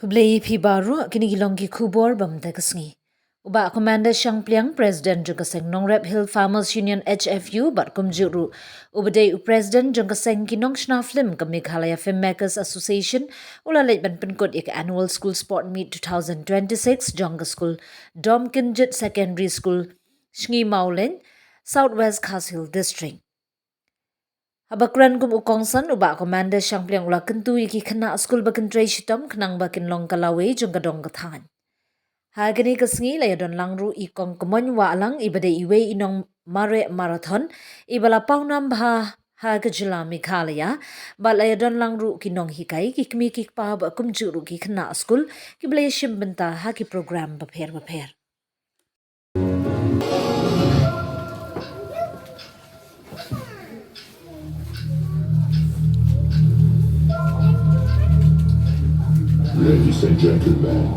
Kublai pi baru kini gilong ki kubor bam takasngi. Uba Commander Shang Pliang President Jungkaseng Nongrep Hill Farmers Union HFU bat kumjuru. Ubadai President Jungkaseng kinong shnaflim ke Meghalaya Filmmakers Association ula leit ban penkut ik Annual School Sport Meet 2026 Jongga School Dom Kinjit Secondary School Shngi Maulin Southwest Castle District. Habakran kum ukongsan uba Commander Shang Pliang ula kentu iki kena school bakin tray shitom kenang bakin long kalawe jong kadong kathan. Hagani kasngi layadon langru ikong kemoy wa alang ibade iwe inong mare marathon ibala paunam bha ha kajila Meghalaya ba layadon langru kinong hikai kikmi kikpa ba kumjuru ki kena school kiblay shimbenta ha ki program bapher. Ladies and gentlemen,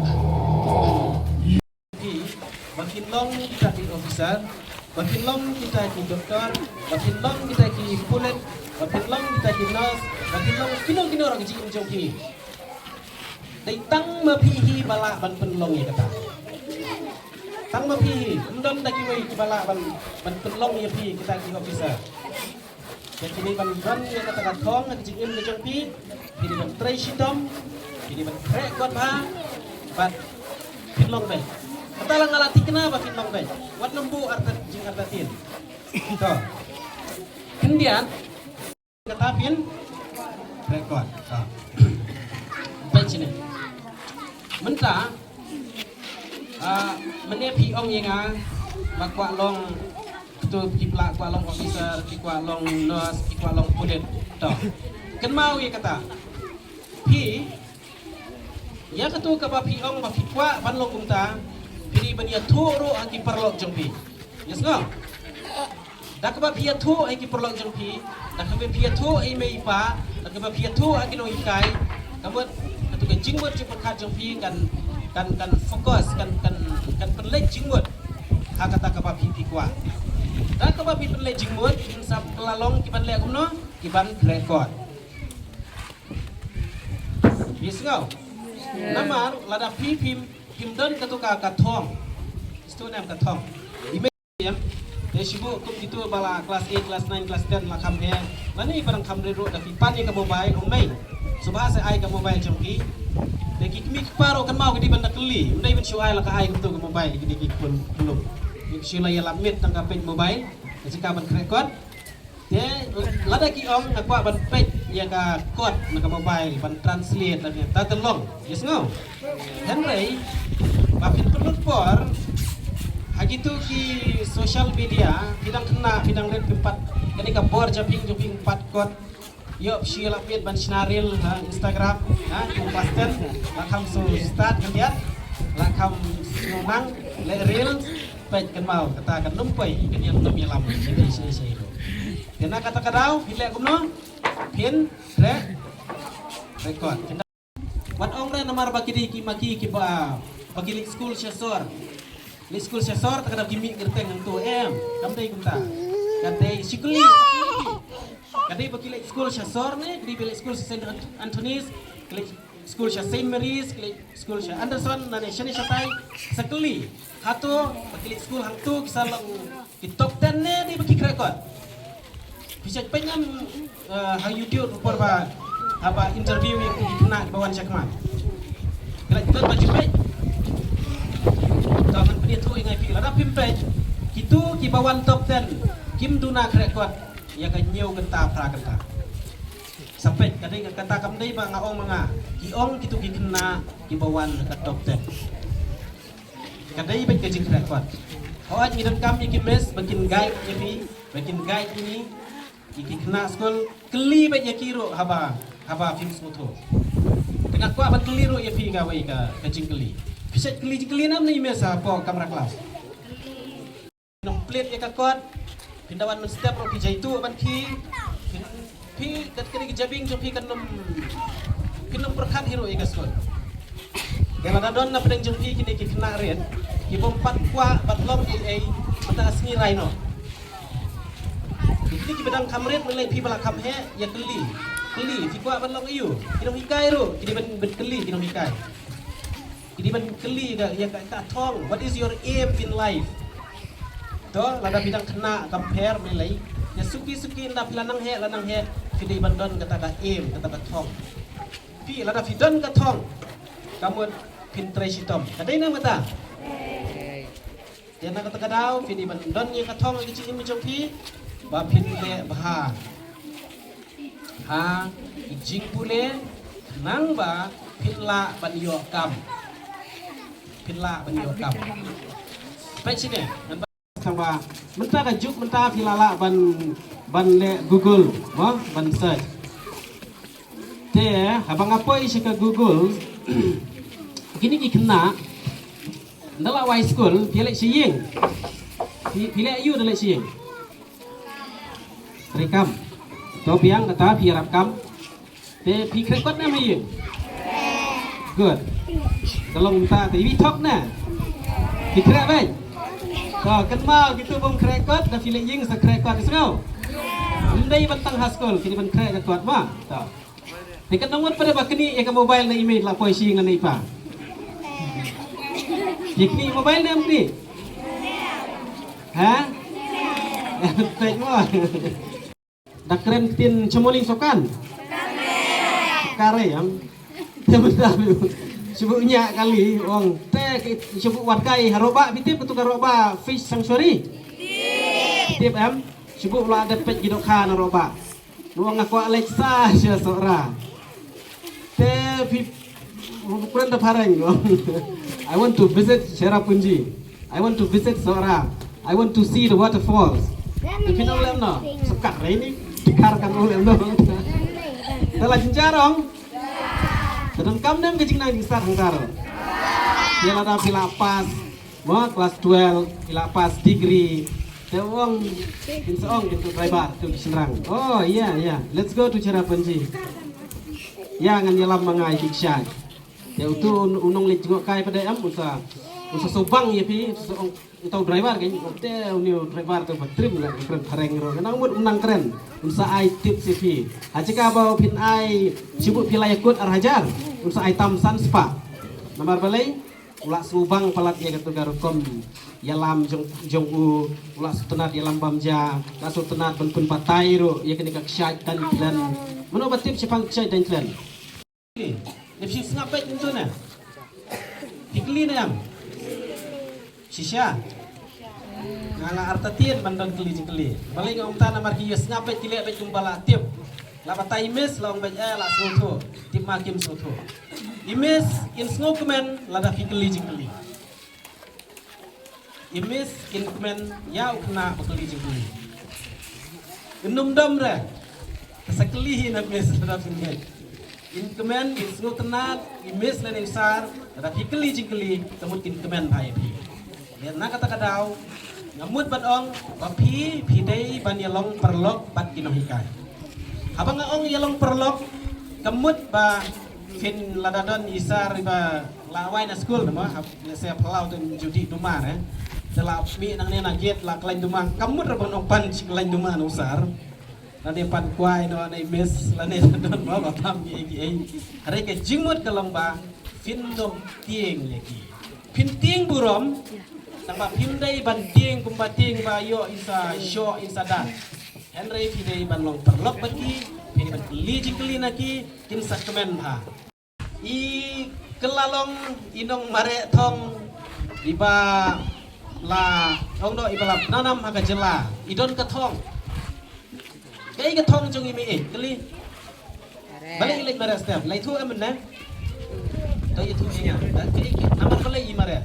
makin long kita ki officer, makin long kita ki doktor, makin long kita ki pilot, makin long kita ki nurse, makin long kino orang ji jong ki. Dai tang ma pihi bala ban penlong ya kata. Tang ma pihi, undam da ki wei ki bala ban penlong ya pi kita ki officer. Jadi ini ban ya kata thong ki jing im jong pi, ini ban tray shitom. Ini ban krek kot ba bat pinlong bay kata lang ngalati kenapa pinlong bay wat lembu artat jing artatin to kemudian kata pin krek kot to bay sini menta mene pi ong yenga bakwa long tu kipla kwa long officer kipla long nurse kipla long pudet to ken mau ye kata pi ya katu ka ba piong ba pitwa banlong kumta piri bania thuro ang kiparlok jongpi yes no dak ba pia thu ang kiparlok jongpi dak ba pia thu ai mei pa dak ba pia thu ang kinoi kai kamut katu ka jingmut ci pakhat jongpi kan fokus kan perlek jingmut ha kata ka ba pi pikwa dak ba pi perlek jingmut sab kelalong kiban lek kumno kiban rekod yes no Namar lada pim dan katuka katong. Itu nam katong. Imem desibu kum itu bala kelas 8, kelas 9, kelas 10 la kam he. Lani barang kam rero da pipan ka mobile ong mai. Subhasa ai ka mobile jongki. De kikmi paro kan mau di banda keli. Undai ben ai la ka ai tu ka mobile di kikun belum. Sila ya lamit tang ka mobile. Jika ban rekod ya lada ki ong nakwa ban page ya ka code naka mobile ban translate lagi tatalong yes no henry mapin perlu por hagitu ki social media bidang kena bidang red pimpat kani ka bor jumping 4 code yo shila pit ban snaril Instagram ku pasten lakam so start kan dia lakam nang le reel page kan mau kata kan numpai kan yang num ya lam ini saya kena kata kadau pilek kumno pin rekod wat ongre namar bakiri ki maki ki ba bakili school syasor li school syasor takadab kimi gerteng tu kamdai kumta kadai sikuli kadai bakili school syasor ne di beli school Saint Anthony's klik school Saint Mary's klik school Anderson na shani shatai sekali hato bakili school hangtu kisalang ki top 10 ne di baki rekod bisa penyam YouTube rupor apa interview yang dikena bawan syakmat kalau kita baju pej taman pedia tu ingai pi ada pimpej itu ki bawan top 10 kim duna rekod ya kan nyeu genta pra genta sampai kadai kata kamdai ba ngaong manga ki ong kitu ki kena ki bawan ke top 10 kadai baik ke rekod awak ngidan kami ki mes bakin guide ni bakin guide ini iki kena skol keli ba ya kiro haba film moto tengah ko abat keliru ya pi gawe ka jingkeli bisa keli nam ni mesa po kamera kelas nom plate ya ka kot pindawan men step ro ki jaitu ban ki kat kini ki jabing jo pi kan nom kinom perkat hero ya ka skol dela don na pedeng jo pi kini ki kena red ki bom pat kwa bat lom ai mata asngi raino ini kita bedang kamret melai pi bala kam he ya keli fi kwa ban long iu kinong ikai ro kini ben keli kinong ikai Kini ban keli dah yang kat thong. What is your aim in life? To lada bidang kena compare melai. Ya suki nda lanang he. Kini ban don kata ka aim kata ka thong. Pi lada fidon ka thong. Kamu pin tresitom. Kadai na mata. Yang nak kata kadau pini ban don yang ka thong ki cing macam pi. Ba pin le bah. Ha jing pule nang ba pin la ban yo kam. Pin la ban yo kam. Baik sini. Sama mentah juk mentah pilala ban le Google, ban search. Te abang apa isi ke Google? Kini ki kena ndala high school pilek siying. Pilek you ndala siying. Rekam. To piang kata piarap kam. Te pi krekot na maying. Good. Kalau minta TV talk na. Dikrek baik. Kau kenal gitu bom krekot dah pilek ying sa krekot isau. Ndai bantang haskol kini ban krek kuat ma. Ta. Dekat nomor pada bakni ya mobile na email la poisi ngan ipa. Yakni mobile na amni. Ha? Baik mo. Dah keren tin cemoling sokan. Kare yang. Benar. Sebutnya kali orang teh sebut warkai haroba bitip betul haroba fish sanctuary. Tip sebut ulah ada pet gidok kan haroba. Nuang aku Alexa sia sora. Teh bukan dah pareng. I want to visit Cherrapunji. I want to visit Sora. I want to see the waterfalls. Tapi nak ulem no. Sekar ini dikarkan ulem no. Telah jenjarong. Sedang kam nem kecing nang besar hangkar. Dia ada pila pas, mau kelas 12, pila pas degree. Dia wong inseong gitu driver tu Semarang. Oh iya, let's go to Cherrapunji. Ya ngan nyelam mangai kiksyan. Ya itu unong le jengok kai pada usa sobang ya pi itu driver kan hotel new driver tu trip lah keren pareng ro kenang mud menang keren usa ai tip si pi ajika bau pin ai sibuk pilai ikut arhajar usa ai tamsan spa nomor balai ulah subang palat ya katu garukom yalam jong u ulah sutenat yalam bamja kasu tenat pun patai ro ya kini kak syait dan klan mano batip sipang syait dan klan Nipsi ngapet itu na. Ikli na yang. Sisya. Ngala artatin bandon keli. Balik ngom tanah marki yes ngapet kili abet kumbala tip. La batai mes la ngom la soto. Tip makim soto. Imes in snokmen la da fikeli jikeli. Imes in kmen ya ukna bakeli jikeli. Enum dom re. Kesakeli na mes la fikeli. In kemen in snow tenat imes leneng sar ada pikeli jingkeli temut in kemen pai pi lihat nak kata kadau ngamut badong papi pidei ban yalong perlok bat kinohikai abang ngaong yalong perlok kemut ba fin ladadon isar ba lawai na school nama saya pelau tu judi dumar telah mi nang nena jet la klain dumar kemut rabon opan si klain dumar usar nanti pan kuai no nanti mes nanti don bawa pam ye hari ke jimut kalamba findom tieng lagi pinting burom tambah pindai ban tieng kumbating ba yo isa show isa dan Henry pindai ban long perlok bagi pindai ban keli jingkeli naki kin sakmen ha i kelalong inong mare thong iba la ong do iba la nanam haga jela idon ka thong cái thong trong im ỉ cái ly balik lịch mà đẹp đẹp lấy thuốc em mình nè tôi yêu thuốc gì nhỉ cái nắm bắt lấy gì mà đẹp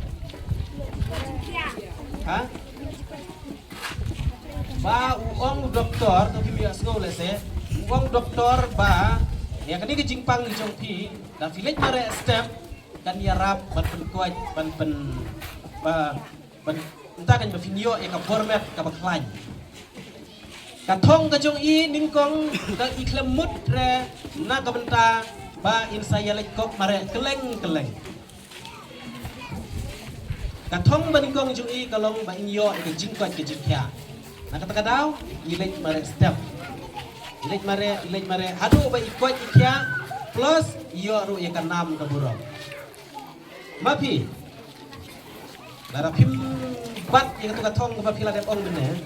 hả ba uang doktor tôi kêu biasa kau lese uang doktor ba ya kan ini kejimpang di trong pi dan filet mà đẹp step kan ya rap ban kuat ban entah kan berfinio ya ke format ke baklain Katong kajong I ningkong kang iklemut re na kabenta ba insaya lekok mare keleng. Katong ba ningkong jong I kalong ba inyo ke jingkwat ke jingkya. Na katakadaw ilek mare step. Ilek mare hadu ba ikwat ikya plus iyo ru ya kanam kaburong. Mapi. Lada pim bat yang tu katong ke papi lada ong bener.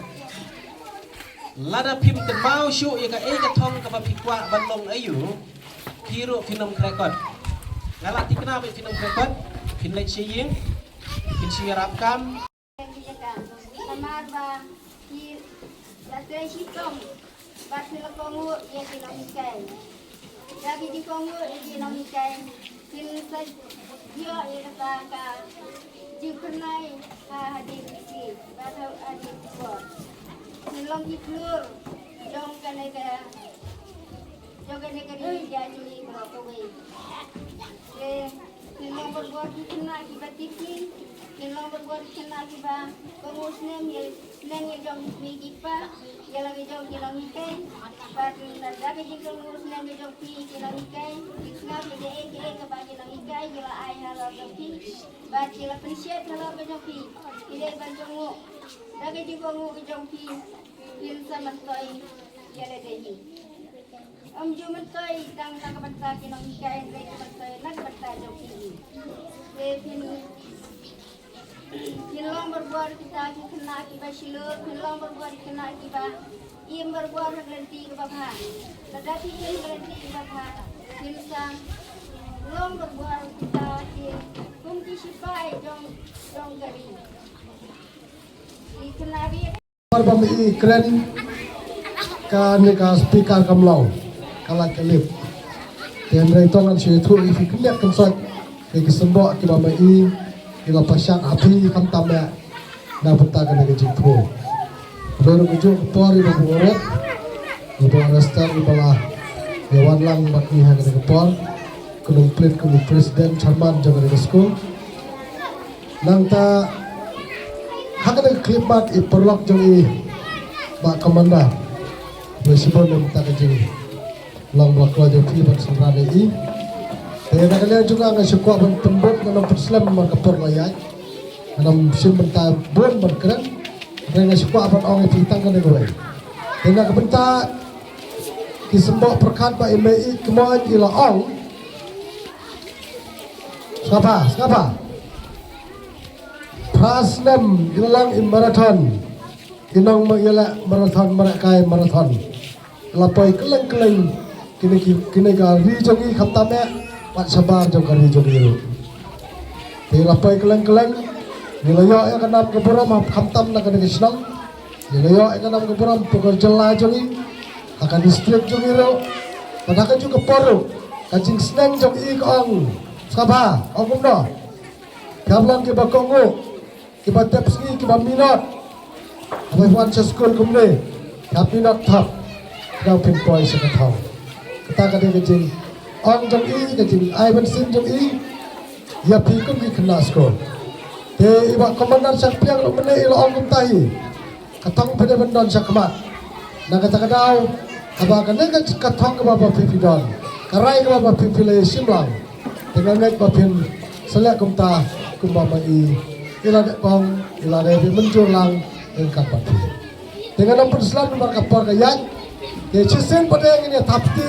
Lada pim ke mau syu yang ke katong ke papi kuat balong ayu. Kiro finom krekot. Ngalah ti kenapa finom krekot? Fin lek siying. Fin siyarap kam. Samar ba ki latre sitom bat sila kongu ye kinomikai. Jadi di kongu ye kinomikai. Fin sa dia ye kata jukenai hadir isi batau hadir ko. Silong iklur jong kene ke di jadi berapa wei. Silong berbuat kena kibatiki. Silong berbuat kena kibat pengusnya nengil jong mikipa jalan jong jalan ikai batu lagi jong ngurusnya jong pi jalan ikai kisah bede ke bagi jalan ikai jalan ai halau jong pi batu jalan appreciate halau jong pi ide banjong lagi jong jong pi il sama toy jalan dehi jumat toy tang bata jalan ikai lagi bata jong pi Kilong berbuat kita kena akibat silur, kilong berbuat kena akibat im berbuat berhenti ke bapa. Tetapi im berhenti ke bapa. Kilsang kilong berbuat kita kumti sipai jong gari. Ikenari. Bami keren kan ka speaker kamlau kala kelip. Dan reitongan syaitu ifikliat kan sot ke sembok ke bami ila pasyak api kam tamya na putakan ke jitu baru kuju pori na buret ibu resta ibala yawan lang bakni ha ke por kunung plit kunung presiden charman jaga ke school nang ta hakane klip mat I perlok jong ba komanda resibon na ta ke jing lang bakla jo pi bat sanrane Kaya kalian juga nggak suka pembut dalam Islam merkapur layak, dalam sim benta bun berkeren, kalian nggak suka apa orang itu hitang kan gue. Dengan kebentak disembok perkat pak imei kemudian ila ong. Siapa? Prasnem ilang marathon, inong mengelak marathon. Lapai keleng kini kali jongi kaptamnya. Pat sabar jong kari jong iru. Tilapai keleng-keleng. Nilayo yang kenam keburam hamtam nak kena kesenang. Nilayo yang kenam keburam pukul jela jongi. Akan distrik jong iru. Padakan juga poru. Kajing seneng jong I keong. Siapa? Ong kumno. Kablan kiba kongu. Kiba tepsi kiba minot. Abai wan seskul kumne. Kap minot tap. Kau pinpoint sekatau. Kata kata kajing. Ong jong I kajing Ivan Sin jong I ya pikun ki kena skor te iba komandan sak piang lo mene ilo ong kumtahi katong pede bendon sak kemat na kata kadau aba kene katong ke baba pipi don karai ke baba pipi le simlang dengan nek bapin selek kumta kumbama I ila de pong ila de menjulang engkat batu dengan ampun Islam markapor kayat te cisen pada ini tapti